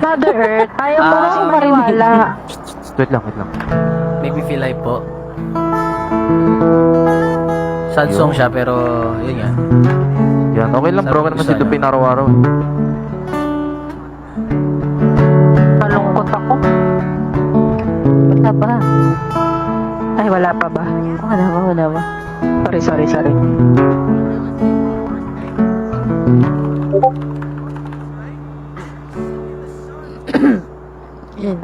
Mother Earth. Ayaw mo Ah, na akong maniwala. Wait lang, wait lang. Make me feel live po. Sad song siya pero yun nga. Yan, okay lang bro. Sabi Ka naman ko si sa'yo. Lupin araw-araw. Malungkot ako. Wala ba? Ay, wala pa ba? Wala ba? Sorry. Yun.